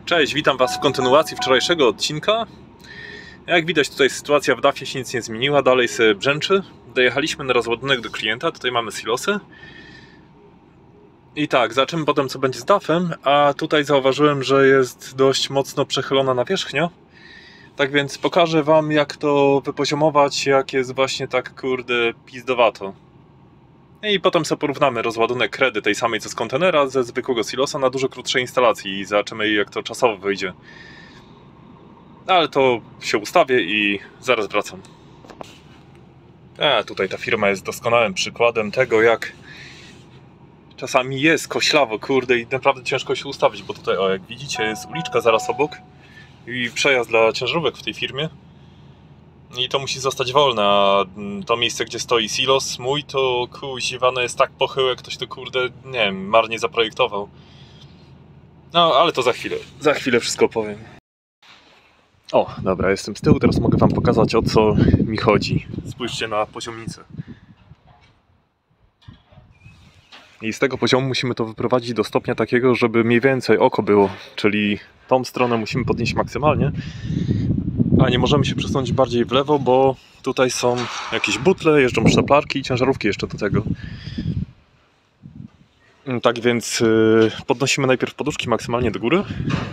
Cześć, witam Was w kontynuacji wczorajszego odcinka. Jak widać, tutaj sytuacja w DAF-ie się nic nie zmieniła, dalej sobie brzęczy. Dojechaliśmy na rozładunek do klienta, tutaj mamy silosy. I tak, zobaczymy potem, co będzie z DAF-em, a tutaj zauważyłem, że jest dość mocno przechylona nawierzchnia. Tak więc pokażę Wam, jak to wypoziomować, jak jest właśnie tak, kurde, pizdowato. I potem sobie porównamy rozładunek kredy tej samej co z kontenera ze zwykłego silosa na dużo krótszej instalacji i zobaczymy, jak to czasowo wyjdzie. Ale to się ustawię i zaraz wracam. Tutaj ta firma jest doskonałym przykładem tego, jak czasami jest koślawo, kurde, i naprawdę ciężko się ustawić, bo tutaj, o, jak widzicie, jest uliczka zaraz obok i przejazd dla ciężarówek w tej firmie. I to musi zostać wolne, a to miejsce, gdzie stoi silos mój, to kuźwane jest tak pochyłe, ktoś to, kurde, nie wiem, marnie zaprojektował. No, ale to za chwilę wszystko opowiem. O, dobra, jestem z tyłu, teraz mogę Wam pokazać, o co mi chodzi. Spójrzcie na poziomnicę. I z tego poziomu musimy to wyprowadzić do stopnia takiego, żeby mniej więcej oko było, czyli tą stronę musimy podnieść maksymalnie, a nie możemy się przesunąć bardziej w lewo, bo tutaj są jakieś butle, jeżdżą sztaplarki i ciężarówki jeszcze do tego. Tak więc podnosimy najpierw poduszki maksymalnie do góry.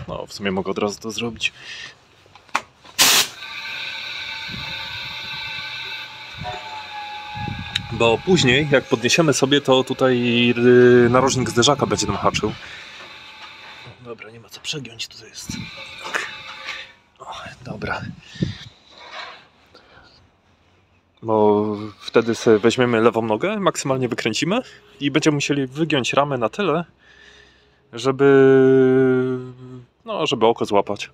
No, w sumie mogę od razu to zrobić. Bo później, jak podniesiemy sobie, to tutaj narożnik zderzaka będzie nam haczył. Dobra, nie ma co przegiąć, tutaj jest. O, dobra. Bo wtedy sobie weźmiemy lewą nogę, maksymalnie wykręcimy i będziemy musieli wygiąć ramę na tyle, żeby oko złapać.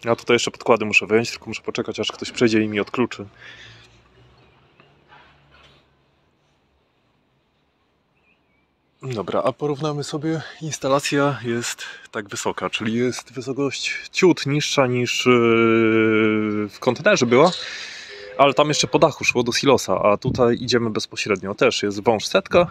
Ja tutaj jeszcze podkłady muszę wyjąć, tylko muszę poczekać, aż ktoś przyjdzie i mi odkluczy. Dobra, a porównamy sobie. Instalacja jest tak wysoka, czyli jest wysokość ciut niższa niż w kontenerze była, ale tam jeszcze po dachu szło do silosa, a tutaj idziemy bezpośrednio. Też jest wąż setka,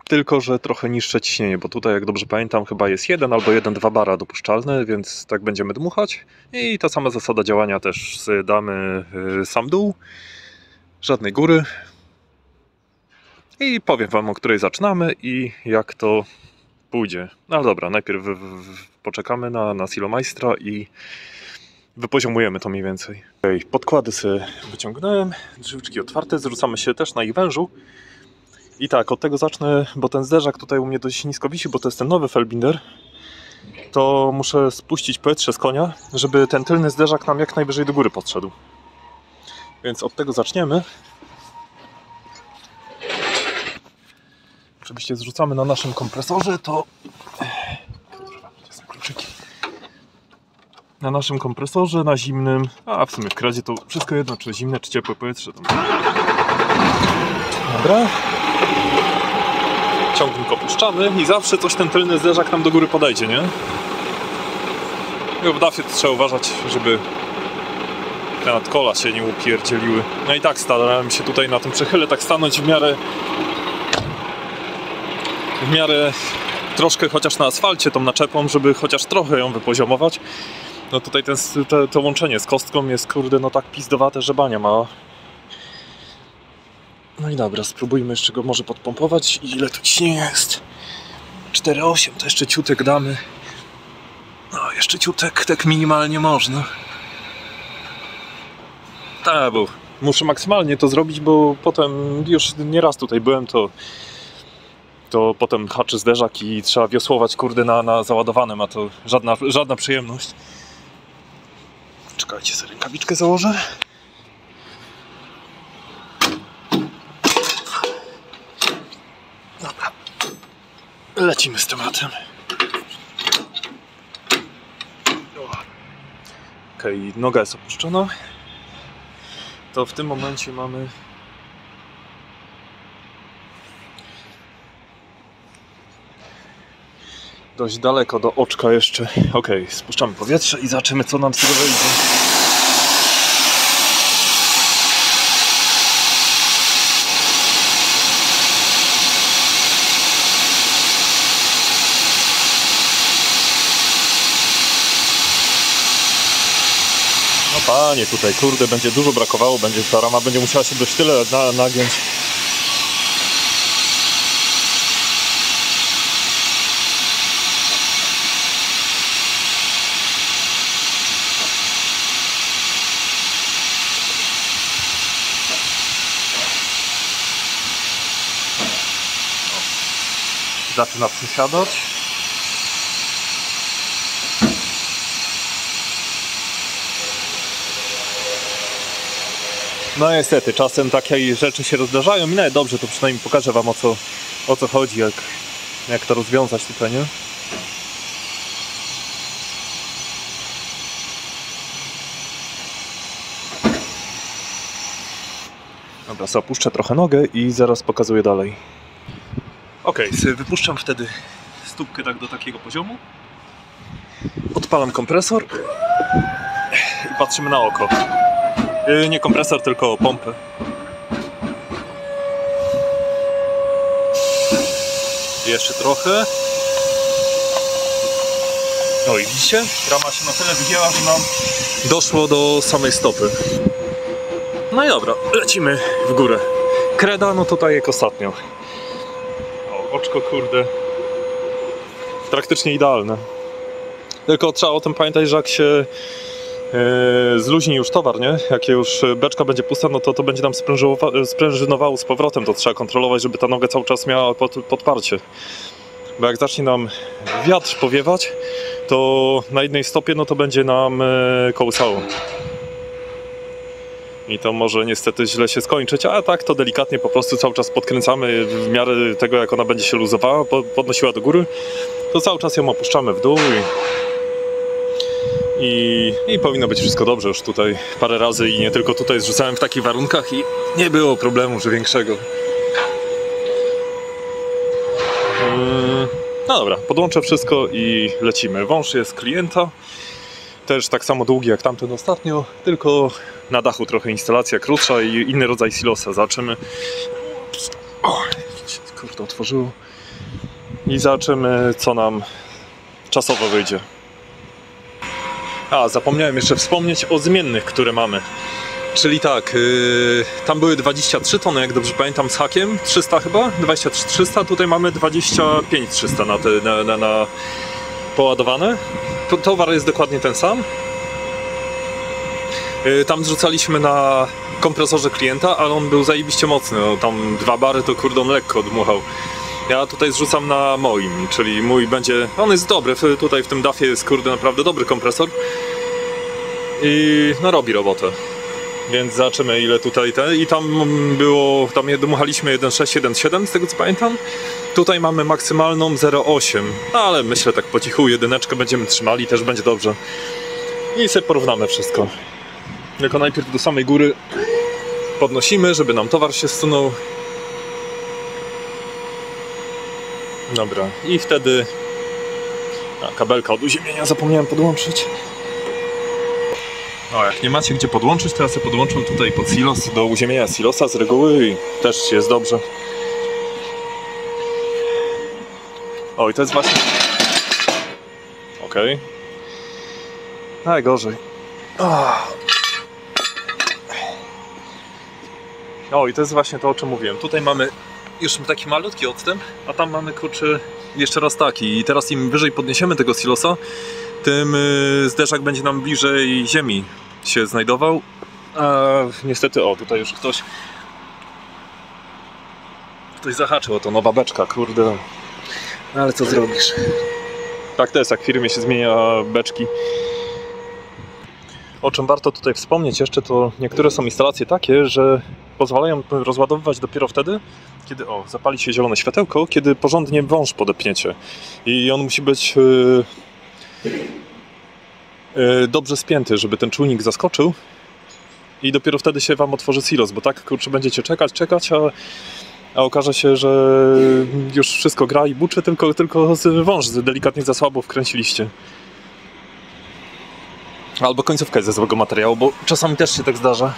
tylko że trochę niższe ciśnienie, bo tutaj, jak dobrze pamiętam, chyba jest 1 albo 1,2 bara dopuszczalne, więc tak będziemy dmuchać. I ta sama zasada działania, też damy sam dół, żadnej góry. I powiem Wam, o której zaczynamy i jak to pójdzie. No ale dobra, najpierw poczekamy na silomajstra i wypoziomujemy to mniej więcej. Podkłady sobie wyciągnąłem, drzwiczki otwarte, zrzucamy się też na ich wężu. I tak, od tego zacznę, bo ten zderzak tutaj u mnie dość nisko wisi, bo to jest ten nowy Felbinder. To muszę spuścić powietrze z konia, żeby ten tylny zderzak nam jak najwyżej do góry podszedł. Więc od tego zaczniemy. Oczywiście zrzucamy na naszym kompresorze, to... Kurwa, gdzie są kluczyki? Na naszym kompresorze, na zimnym, a w sumie w kradzie to wszystko jedno, czy zimne, czy ciepłe powietrze. Tam. Dobra. Ciągnik opuszczamy i zawsze coś ten tylny zderzak nam do góry podejdzie, nie? I w DAF-ie to trzeba uważać, żeby te nadkola się nie upierdzieliły. No i tak starałem się tutaj na tym przechyle tak stanąć w miarę troszkę chociaż na asfalcie tą naczepą, żeby chociaż trochę ją wypoziomować. No tutaj to łączenie z kostką jest, kurde, no tak pizdowate, że bania ma. No i dobra, spróbujmy jeszcze go może podpompować. Ile tu ciśnienia jest? 4,8, to jeszcze ciutek damy. No jeszcze ciutek, tak minimalnie można. Tak, bo muszę maksymalnie to zrobić, bo potem już nieraz tutaj byłem, to potem haczy zderzak i trzeba wiosłować, kurde, na załadowanym, a to żadna przyjemność. Czekajcie, sobie rękawiczkę założę. Dobra. Lecimy z tematem. Okej, noga jest opuszczona. To w tym momencie mamy... dość daleko do oczka jeszcze. Okej, spuszczamy powietrze i zobaczymy, co nam z tego wyjdzie. Panie, tutaj kurde, będzie dużo brakowało, ta rama będzie musiała się dość tyle nagiąć. Zaczyna przysiadać. No niestety, czasem takie rzeczy się rozdarzają i nawet dobrze, to przynajmniej pokażę wam o co chodzi, jak to rozwiązać tutaj, nie? Dobra, sobie opuszczę trochę nogę i zaraz pokazuję dalej. Ok, wypuszczam wtedy stópkę tak do takiego poziomu. Odpalam kompresor i patrzymy na oko. Nie kompresor, tylko pompę. Jeszcze trochę. No i widzicie? Rama się na tyle wygięła, że nam doszło do samej stopy. No i dobra, lecimy w górę. Kreda, no to tak jak ostatnio. O, oczko kurde. Praktycznie idealne. Tylko trzeba o tym pamiętać, że jak się zluźni już towar, nie? Jak już beczka będzie pusta, no to będzie nam sprężynowało z powrotem. To trzeba kontrolować, żeby ta noga cały czas miała podparcie. Bo jak zacznie nam wiatr powiewać, to na jednej stopie no to będzie nam kołysało. I to może niestety źle się skończyć, a tak to delikatnie po prostu cały czas podkręcamy w miarę tego, jak ona będzie się luzowała, podnosiła do góry, to cały czas ją opuszczamy w dół i powinno być wszystko dobrze. Już tutaj parę razy i nie tylko tutaj zrzucałem w takich warunkach i nie było problemu, że większego. No dobra, podłączę wszystko i lecimy. Wąż jest klienta, też tak samo długi jak tamten ostatnio, tylko na dachu trochę instalacja krótsza i inny rodzaj silosa. Zobaczymy. O, kurde, otworzyło. I zobaczymy, co nam czasowo wyjdzie. A, zapomniałem jeszcze wspomnieć o zmiennych, które mamy. Czyli tak, tam były 23 tony, jak dobrze pamiętam, z hakiem, 300 chyba, 23 300, tutaj mamy 25 300 na poładowane. Towar jest dokładnie ten sam. Tam zrzucaliśmy na kompresorze klienta, ale on był zajebiście mocny, no, tam 2 bary to kurde on lekko dmuchał. Ja tutaj zrzucam na moim, czyli mój będzie, on jest dobry, tutaj w tym DAF-ie jest kurde naprawdę dobry kompresor i no robi robotę. Więc zobaczymy ile tutaj i tam było, tam dmuchaliśmy 1.6, 1.7 z tego co pamiętam. Tutaj mamy maksymalną 0.8, no ale myślę tak po cichu jedyneczkę będziemy trzymali, też będzie dobrze. I sobie porównamy wszystko. Tylko najpierw do samej góry podnosimy, żeby nam towar się zsunął. Dobra, i wtedy kabelka od uziemienia zapomniałem podłączyć. No, jak nie macie gdzie podłączyć, to ja sobie podłączę tutaj pod silos, do uziemienia silosa z reguły i też jest dobrze. O, i to jest właśnie... Okej. Najgorzej. O, i to jest właśnie to, o czym mówiłem. Tutaj mamy już taki malutki odstęp, a tam mamy kurczę jeszcze raz taki. I teraz im wyżej podniesiemy tego silosa, tym zderzak będzie nam bliżej ziemi się znajdował. A niestety, o, tutaj już ktoś zahaczył o to, nowa beczka, kurde. No, ale co zrobisz? Tak to jest, jak w firmie się zmienia beczki. O czym warto tutaj wspomnieć jeszcze, to niektóre są instalacje takie, że pozwalają rozładowywać dopiero wtedy, kiedy zapali się zielone światełko, kiedy porządnie wąż podepniecie. I on musi być dobrze spięty, żeby ten czujnik zaskoczył i dopiero wtedy się wam otworzy silos, bo tak kurczę będziecie czekać, a okaże się, że już wszystko gra i buczy, tylko wąż delikatnie za słabo wkręciliście. Albo końcówka jest ze złego materiału, bo czasami też się tak zdarza.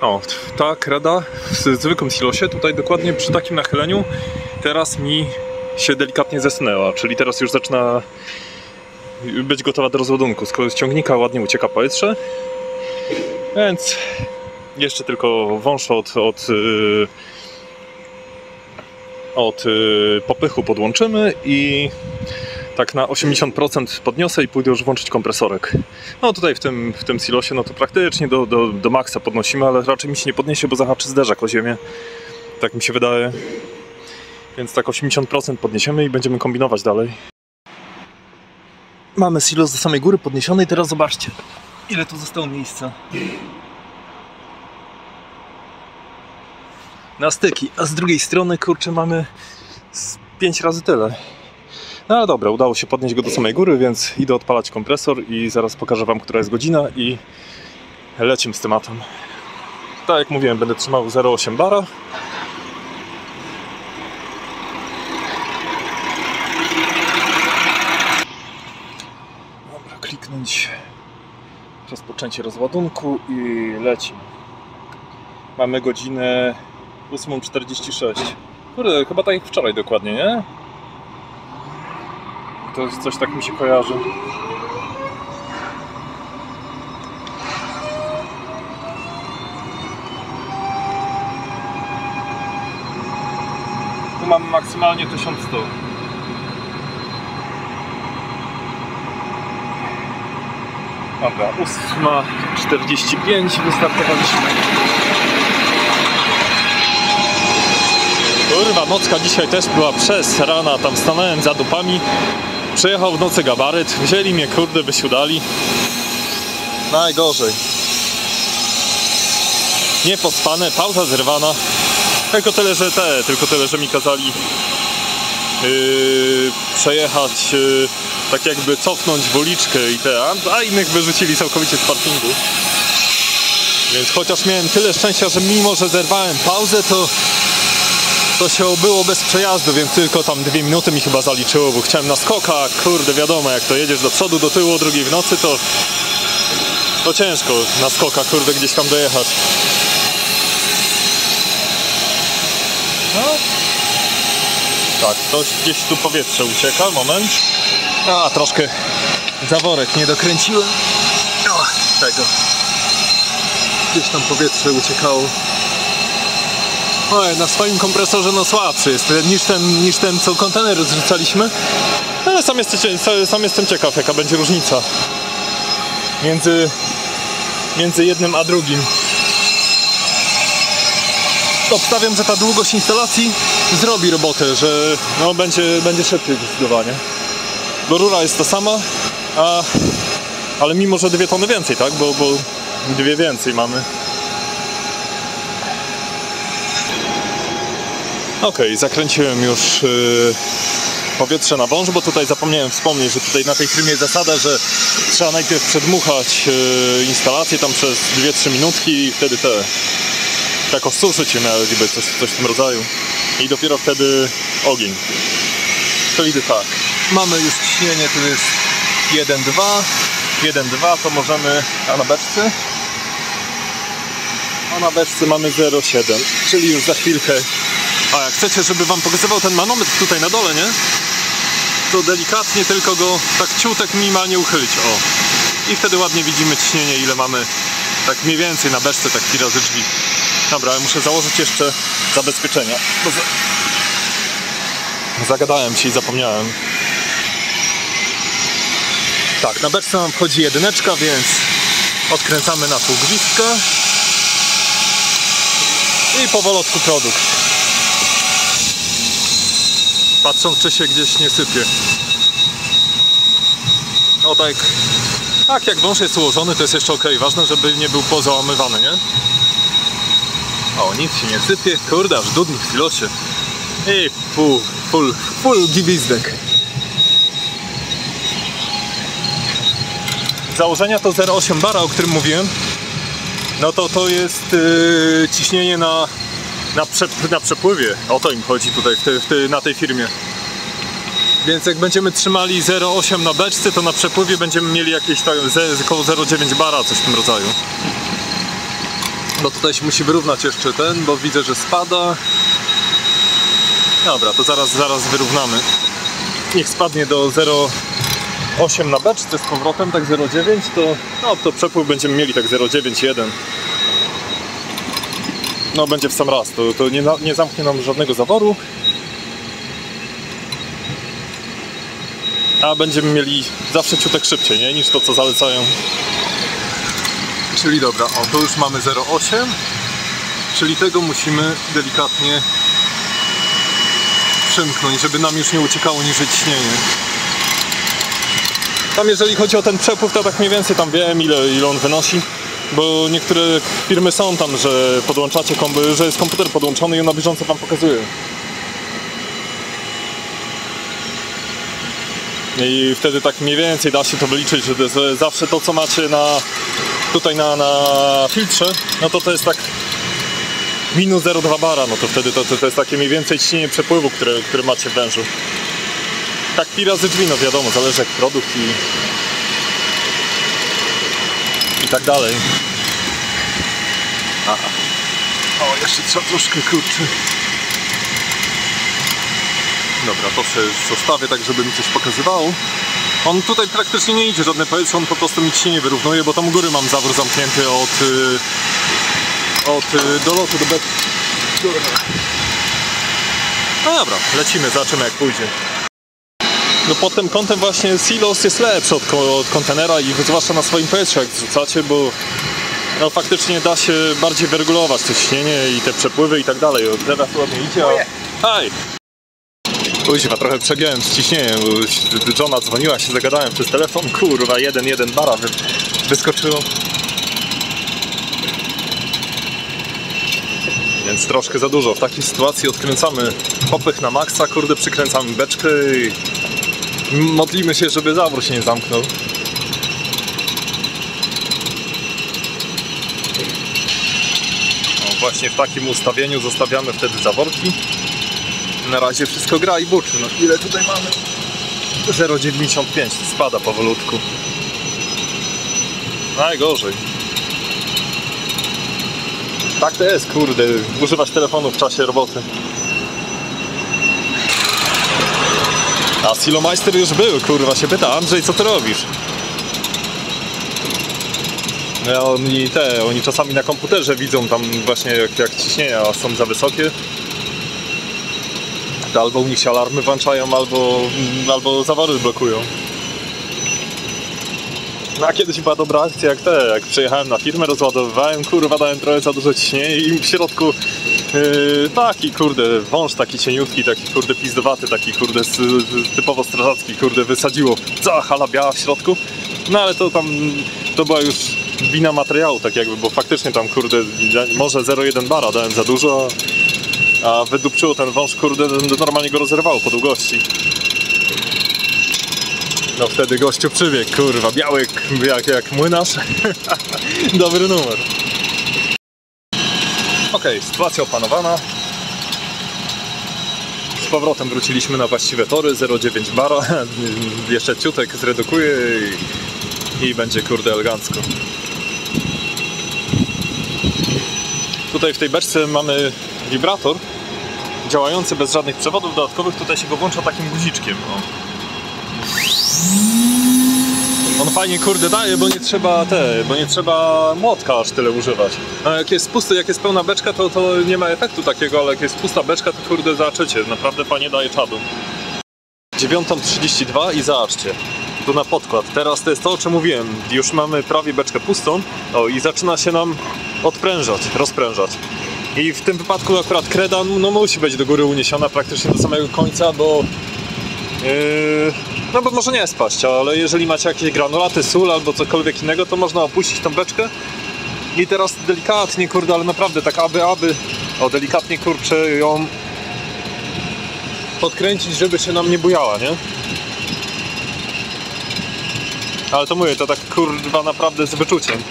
O, ta kreda w zwykłym silosie, tutaj dokładnie przy takim nachyleniu, teraz mi się delikatnie zesunęła, czyli teraz już zaczyna być gotowa do rozładunku. Z ciągnika ładnie ucieka powietrze, więc jeszcze tylko wąż od popychu podłączymy i tak na 80% podniosę i pójdę już włączyć kompresorek. No tutaj w tym silosie no to praktycznie do maksa podnosimy, ale raczej mi się nie podniesie, bo zahaczy zderzak o ziemię. Tak mi się wydaje. Więc tak 80% podniesiemy i będziemy kombinować dalej. Mamy silos do samej góry podniesiony i teraz zobaczcie, ile tu zostało miejsca na styki, a z drugiej strony kurczę mamy 5 razy tyle. No ale dobra, udało się podnieść go do samej góry, więc idę odpalać kompresor i zaraz pokażę wam, która jest godzina i lecimy z tematem. Tak jak mówiłem, będę trzymał 0,8 bara. Dobra, kliknąć rozpoczęcie rozładunku i lecimy. Mamy godzinę 8:46. Kurde, chyba tak jak wczoraj dokładnie, nie? To jest coś, tak mi się kojarzy. Tu mamy maksymalnie 1100. Dobra, 8:45 wystartowaliśmy. Kurwa, nocka dzisiaj też była przez rana, tam stanąłem za dupami. Przejechał w nocy gabaryt, wzięli mnie, kurde, by się udali. Najgorzej. Niepospane, pauza zerwana. Tylko tyle, że mi kazali przejechać, tak jakby cofnąć w uliczkę i a innych wyrzucili całkowicie z parkingu. Więc chociaż miałem tyle szczęścia, że mimo, że zerwałem pauzę, to się obyło bez przejazdu, więc tylko tam 2 minuty mi chyba zaliczyło, bo chciałem na skoka, kurde, wiadomo, jak to jedziesz do przodu, do tyłu o 2 w nocy, to ciężko na skoka, kurde, gdzieś tam dojechać. No. Tak, gdzieś tu powietrze ucieka, moment. A, troszkę zaworek nie dokręciłem. O, tego. Gdzieś tam powietrze uciekało. Oj, na swoim kompresorze no słabszy jest niż ten co kontener zrzucaliśmy. Ale sam jestem ciekaw, jaka będzie różnica między jednym a drugim. Obstawiam, że ta długość instalacji zrobi robotę, że no będzie szybciej zdecydowanie. Bo rura jest ta sama, ale mimo, że 2 tony więcej, tak? Bo 2 więcej mamy. Ok, zakręciłem już powietrze na wąż, bo tutaj zapomniałem wspomnieć, że tutaj na tej firmie jest zasada, że trzeba najpierw przedmuchać instalację tam przez 2-3 minutki i wtedy tak osuszyć się miały, coś w tym rodzaju i dopiero wtedy ogień. To idę tak. Mamy już ciśnienie, tu jest 1,2 to możemy, a na beczce mamy 0,7, czyli już za chwilkę. A jak chcecie, żeby wam pokazywał ten manometr tutaj na dole, nie? To delikatnie tylko go tak ciutek minimalnie uchylić, o. I wtedy ładnie widzimy ciśnienie, ile mamy, tak mniej więcej na beczce, tak 3 razy drzwi. Dobra, ale muszę założyć jeszcze zabezpieczenia, bo zagadałem się i zapomniałem. Tak, na beczce nam wchodzi 1, więc odkręcamy na pół gwizdka i powolutku produkt. Patrzą, czy się gdzieś nie sypie. O tak jak wąż jest ułożony, to jest jeszcze ok. Ważne, żeby nie był pozałamywany, nie? O, nic się nie sypie. Kurde, aż dudnik w silosie. I full gwizdek. Założenia to 0,8 bara, o którym mówiłem. No to jest ciśnienie na przepływie. O to im chodzi tutaj na tej firmie. Więc jak będziemy trzymali 0,8 na beczce, to na przepływie będziemy mieli jakieś tak około 0,9 bara, coś w tym rodzaju. No tutaj się musi wyrównać jeszcze bo widzę, że spada. Dobra, to zaraz wyrównamy. Niech spadnie do 8 na beczce z powrotem, tak 0,9, to przepływ będziemy mieli tak 0,9,1. No będzie w sam raz, to nie zamknie nam żadnego zaworu. A będziemy mieli zawsze ciutek szybciej, nie? Niż to, co zalecają. Czyli dobra, o, to już mamy 0,8. Czyli tego musimy delikatnie przymknąć, żeby nam już nie uciekało niżej ciśnienie. Tam jeżeli chodzi o ten przepływ, to tak mniej więcej tam wiem ile on wynosi. Bo niektóre firmy są tam, że podłączacie że jest komputer podłączony i on na bieżąco wam pokazuje. I wtedy tak mniej więcej da się to wyliczyć, że zawsze to, co macie tutaj na filtrze, no to jest tak minus 0,2 bara, no to wtedy to jest takie mniej więcej ciśnienie przepływu, które macie w wężu. Tak pi razy drzwi, no wiadomo, zależy jak produkt i tak dalej. Aha. O, jeszcze trzeba troszkę, kurczę. Dobra, to sobie zostawię tak, żeby mi coś pokazywało. On tutaj praktycznie nie idzie żadne powietrze, on po prostu mi ciśnienie wyrównuje, bo tam u góry mam zawór zamknięty od dolotu do beczki. No dobra, lecimy, zobaczymy jak pójdzie. No pod tym kątem właśnie silos jest lepszy od kontenera i zwłaszcza na swoim powietrzu jak zrzucacie, bo no faktycznie da się bardziej wyregulować to ciśnienie i te przepływy i tak dalej. Teraz ładnie idzie, a... Hej! Kuźwa, trochę przegiąłem z ciśnieniem, bo żona dzwoniła, się zagadałem przez telefon, kurwa, 1,1 bara wyskoczyło. Więc troszkę za dużo. W takiej sytuacji odkręcamy popych na maksa, kurde, przykręcamy beczkę i modlimy się, żeby zawór się nie zamknął. No właśnie w takim ustawieniu zostawiamy wtedy zaworki. Na razie wszystko gra i buczy. No ile tutaj mamy? 0,95, spada powolutku. Najgorzej. Tak to jest, kurde, używać telefonu w czasie roboty. A Silomeister już był, kurwa, się pyta, Andrzej, co ty robisz? No, oni czasami na komputerze widzą tam właśnie jak ciśnienia są za wysokie. To albo u nich się alarmy włączają, albo zawory blokują. No a kiedyś była dobra akcja jak przyjechałem na firmę, rozładowywałem, kurwa, dałem trochę za dużo ciśnienia i w środku taki, kurde, wąż taki cieniutki, taki, kurde, pizdowaty, taki, kurde, typowo strażacki, kurde, wysadziło cała hala biała w środku. No ale to była już wina materiału, tak jakby, bo faktycznie tam, kurde, może 0,1 bara dałem za dużo, a wydupczyło ten wąż, kurde, normalnie go rozerwało po długości. No wtedy gościu przybiegł, kurwa, biały jak młynarz. Dobry numer. Okej, sytuacja opanowana. Z powrotem wróciliśmy na właściwe tory, 0,9 bara. Jeszcze ciutek zredukuję i będzie, kurde, elegancko. Tutaj w tej beczce mamy wibrator działający bez żadnych przewodów dodatkowych. Tutaj się go włącza takim guziczkiem. O. On fajnie, kurde, daje, bo nie trzeba młotka aż tyle używać. A jak jest pusty, jak jest pełna beczka, to nie ma efektu takiego, ale jak jest pusta beczka, to kurde, zobaczycie, naprawdę fajnie daje czadu. 9:32 i zobaczcie, tu na podkład. Teraz to jest to, o czym mówiłem. Już mamy prawie beczkę pustą, o, i zaczyna się nam rozprężać. I w tym wypadku akurat kreda no, musi być do góry uniesiona praktycznie do samego końca, bo no bo może nie spaść, ale jeżeli macie jakieś granulaty, sól albo cokolwiek innego, to można opuścić tą beczkę i teraz delikatnie, kurde, ale naprawdę tak delikatnie, kurczę, ją podkręcić, żeby się nam nie bujała, nie? Ale to mówię, to tak, kurwa, naprawdę z wyczuciem.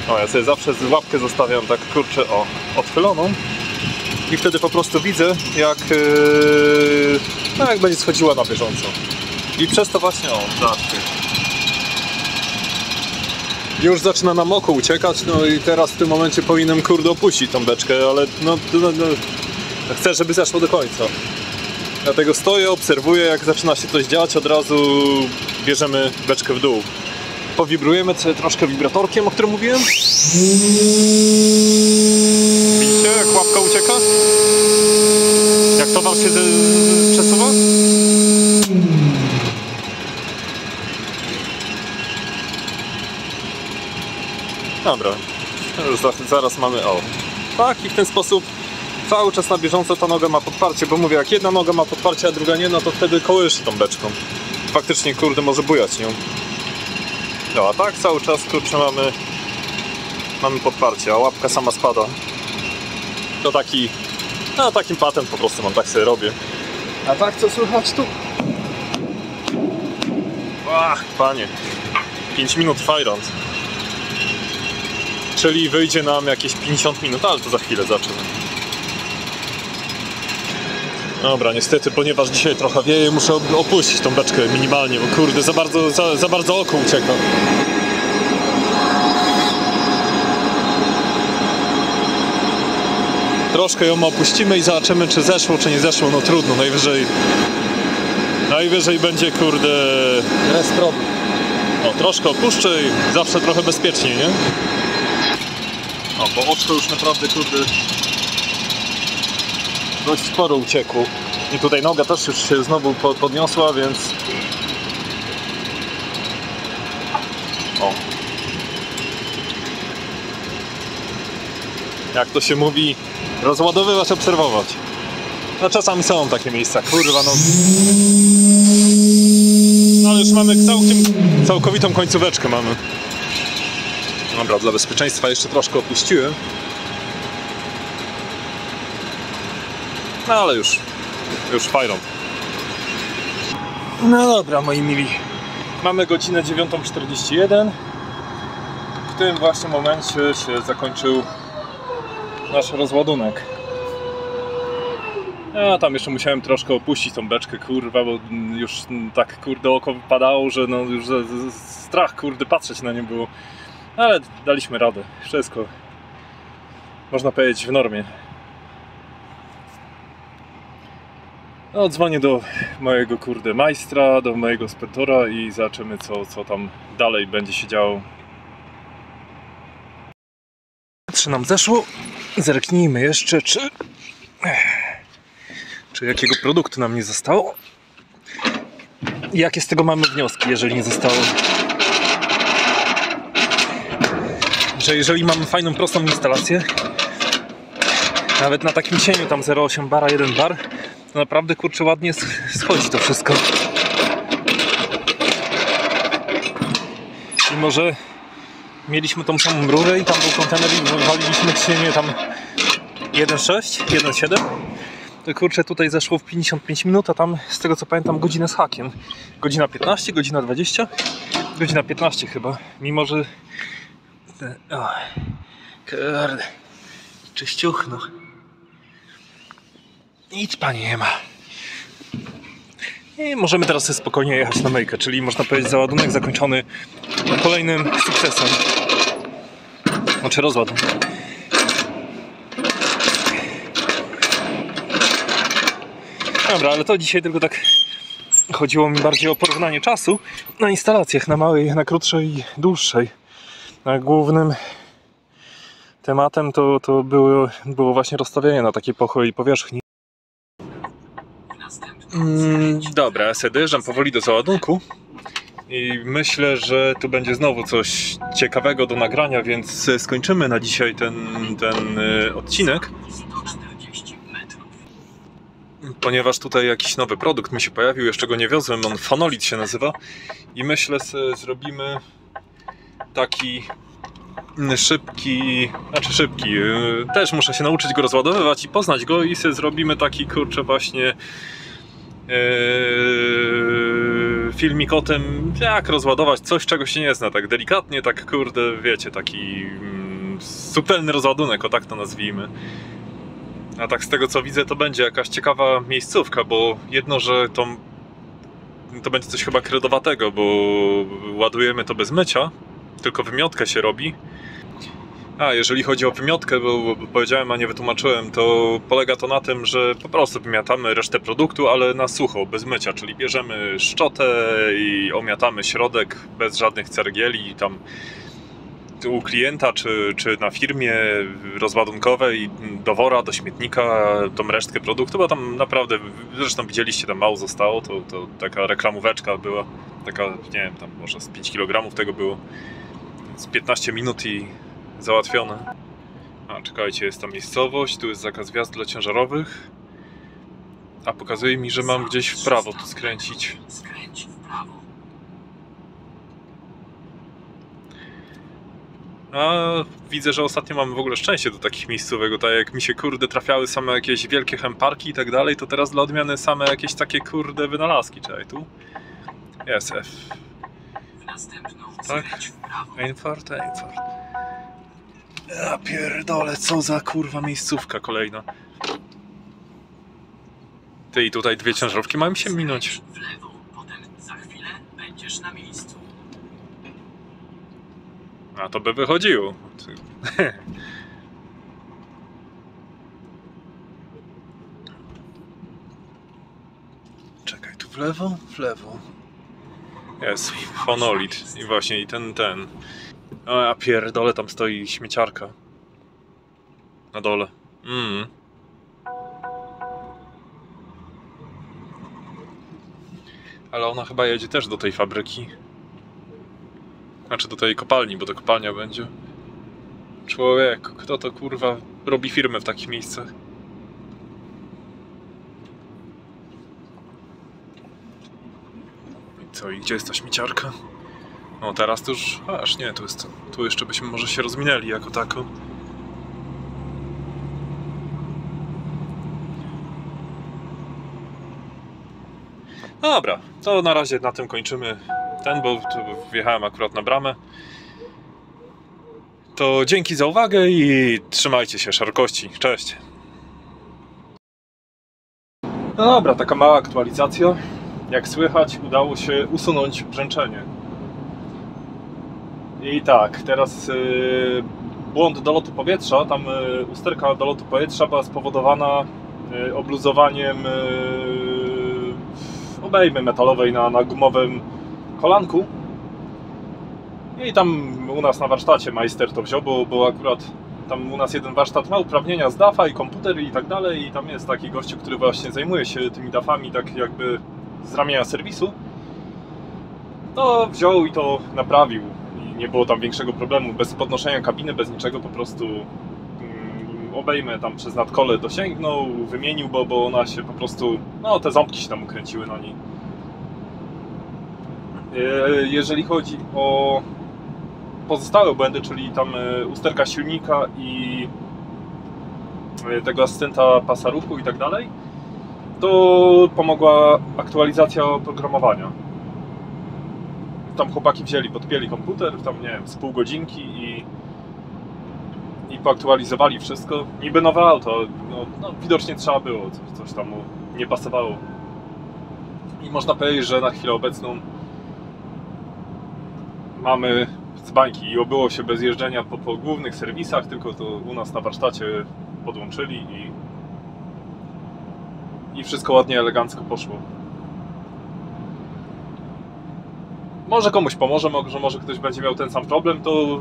O, ja sobie zawsze łapkę zostawiam tak, kurczę, o, odchyloną. I wtedy po prostu widzę, jak będzie schodziła na bieżąco. I przez to właśnie, o, zobaczcie. Już zaczyna nam oko uciekać, no i teraz w tym momencie powinienem, kurde, opuścić tą beczkę, ale no chcę, żeby zeszło do końca. Dlatego stoję, obserwuję, jak zaczyna się coś dziać, od razu bierzemy beczkę w dół. Powibrujemy sobie troszkę wibratorkiem, o którym mówiłem. Widzicie, jak łapka ucieka? Jak towar się przesuwa? Dobra, już zaraz mamy o. Tak, i w ten sposób cały czas na bieżąco ta noga ma podparcie, bo mówię, jak jedna noga ma podparcie, a druga nie, no to wtedy kołyszy tą beczką. Faktycznie, kurde, może bujać nią. No, a tak cały czas, kurczę, mamy podparcie, a łapka sama spada. To taki, no takim patent po prostu mam, tak sobie robię. A tak co słychać tu? Ach, panie, 5 minut fajrant. Czyli wyjdzie nam jakieś 50 minut, ale to za chwilę zaczynam. Dobra, niestety, ponieważ dzisiaj trochę wieje, muszę opuścić tą beczkę minimalnie, bo kurde, za bardzo oko ucieka. Troszkę ją opuścimy i zobaczymy, czy zeszło, czy nie zeszło. No trudno, najwyżej będzie, kurde, rest problem. No, troszkę opuszczę i zawsze trochę bezpieczniej, nie? O, bo oczko już naprawdę, kurde, dość sporo uciekło. I tutaj noga też już się znowu podniosła, więc... O. Jak to się mówi, rozładowywać, obserwować. No czasami są takie miejsca, kurwa no. No ale już mamy całkowitą końcóweczkę mamy. Dobra, dla bezpieczeństwa jeszcze troszkę opuściłem. No ale już fajrąd. No dobra, moi mili. Mamy godzinę 9:41. W tym właśnie momencie się zakończył nasz rozładunek. Ja tam jeszcze musiałem troszkę opuścić tą beczkę, kurwa, bo już tak, kurde, oko wypadało, że no już strach, kurde, patrzeć na nie było. Ale daliśmy radę. Wszystko, można powiedzieć, w normie. No, dzwonię do mojego, kurde, majstra, do mojego spetora i zobaczymy, co tam dalej będzie się działo. Czy nam zeszło? Zerknijmy jeszcze, czy jakiego produktu nam nie zostało? I jakie z tego mamy wnioski, jeżeli nie zostało? Że jeżeli mamy fajną, prostą instalację, nawet na takim cieniu, tam 0,8 bara, 1 bar, to naprawdę, kurczę, ładnie schodzi to wszystko. Mimo że mieliśmy tą samą rurę i tam był kontener i waliliśmy w cienie tam 1,6, 1,7, to kurczę, tutaj zeszło w 55 minut, a tam, z tego co pamiętam, godzinę z hakiem. Godzina 15, godzina 20, godzina 15 chyba, mimo że... O, kurde, czyściuchno. Nic pani nie ma. I możemy teraz sobie spokojnie jechać na myjkę, czyli można powiedzieć, załadunek zakończony kolejnym sukcesem. Znaczy rozładunek. Dobra, ale to dzisiaj tylko tak chodziło mi bardziej o porównanie czasu na instalacjach, na małej, na krótszej i dłuższej. A głównym tematem to było właśnie rozstawienie na takiej pochyłej powierzchni. Dobra, ja sobie dojeżdżam powoli do załadunku i myślę, że tu będzie znowu coś ciekawego do nagrania, więc skończymy na dzisiaj ten odcinek. Ponieważ tutaj jakiś nowy produkt mi się pojawił, jeszcze go nie wiozłem, on Phonolit się nazywa i myślę, że zrobimy taki szybki, też muszę się nauczyć go rozładowywać i poznać go i sobie zrobimy taki, kurczę, właśnie filmik o tym, jak rozładować coś, czego się nie zna, tak delikatnie, tak, kurde, wiecie, taki subtelny rozładunek, o tak to nazwijmy. A tak z tego co widzę, to będzie jakaś ciekawa miejscówka, bo jedno, że to będzie coś chyba kredowatego, bo ładujemy to bez mycia, tylko wymiotkę się robi. A jeżeli chodzi o wymiotkę, bo powiedziałem, a nie wytłumaczyłem, to polega to na tym, że po prostu wymiatamy resztę produktu, ale na sucho, bez mycia, czyli bierzemy szczotę i omiatamy środek bez żadnych cergieli, tam u klienta czy na firmie rozładunkowej do wora, do śmietnika, tą resztkę produktu, bo tam naprawdę, zresztą widzieliście, tam mało zostało, to taka reklamóweczka była, taka, nie wiem, tam może z 5 kg tego było, z 15 minut i załatwione. A czekajcie, jest ta miejscowość, tu jest zakaz wjazdu dla ciężarowych, a pokazuje mi, że mam gdzieś w prawo tu skręcić. Skręć w prawo. A widzę, że ostatnio mamy w ogóle szczęście do takich miejscówek, bo tak jak mi się kurde trafiały same jakieś wielkie chemparki i tak dalej, to teraz dla odmiany same jakieś takie kurde wynalazki. Czekaj, tu jest F. W następną Tak? skręć w prawo. Einfart. Ja pierdolę, co za kurwa miejscówka kolejna. Ty, i tutaj dwie ciężarówki mają się minąć. Skręć w lewo, potem za chwilę będziesz na miejscu. A to by wychodziło. Czekaj, tu w lewo? W lewo. Jest, fonolit. I właśnie, i ten. O, ja pierdolę, tam stoi śmieciarka. Na dole. Ale ona chyba jedzie też do tej fabryki. Znaczy do tej kopalni, bo to kopalnia będzie. Człowiek, kto to kurwa robi firmę w takich miejscach? I co, i gdzie jest ta śmieciarka? No teraz to już, aż nie, tu jeszcze byśmy może się rozminęli jako tako. Dobra, to na razie na tym kończymy bo tu wjechałem akurat na bramę. To dzięki za uwagę i trzymajcie się szerokości. Cześć! No dobra, taka mała aktualizacja. Jak słychać, udało się usunąć brzęczenie. I tak, teraz błąd dolotu powietrza, tam usterka dolotu powietrza była spowodowana obluzowaniem obejmy metalowej na gumowym kolanku. I tam u nas na warsztacie majster to wziął, bo akurat tam u nas jeden warsztat ma uprawnienia z DAF-a i komputer i tak dalej, i tam jest taki gościu, który właśnie zajmuje się tymi DAF-ami tak jakby z ramienia serwisu. To wziął i to naprawił i nie było tam większego problemu, bez podnoszenia kabiny, bez niczego, po prostu obejmę tam przez nadkole dosięgnął, wymienił, bo ona się po prostu, no te ząbki się tam ukręciły na niej. Jeżeli chodzi o pozostałe błędy, czyli tam usterka silnika i tego asystenta pasa ruchu i tak dalej, to pomogła aktualizacja oprogramowania. Tam chłopaki wzięli, podpięli komputer, tam nie wiem, z pół godzinki i poaktualizowali wszystko. Niby nowe auto, no widocznie trzeba było, coś tam mu nie pasowało. I można powiedzieć, że na chwilę obecną mamy z bańki i obyło się bez jeżdżenia po głównych serwisach, tylko to u nas na warsztacie podłączyli i wszystko ładnie, elegancko poszło. Może komuś pomoże, może ktoś będzie miał ten sam problem. To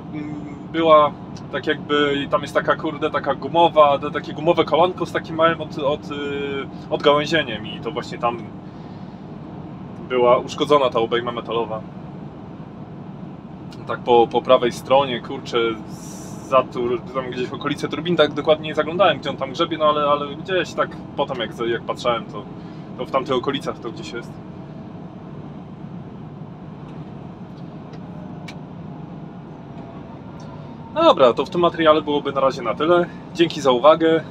była tak jakby, tam jest taka kurde, taka gumowa, takie gumowe kołanko z takim małym odgałęzieniem i to właśnie tam była uszkodzona ta obejma metalowa. Tak po prawej stronie, kurczę, tam gdzieś w okolicy turbin, tak dokładnie nie zaglądałem, gdzie on tam grzebie, no ale gdzieś tak potem jak patrzałem, to w tamtych okolicach to gdzieś jest. No dobra, to w tym materiale byłoby na razie na tyle. Dzięki za uwagę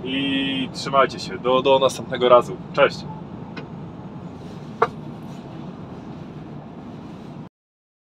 i trzymajcie się. Do następnego razu. Cześć!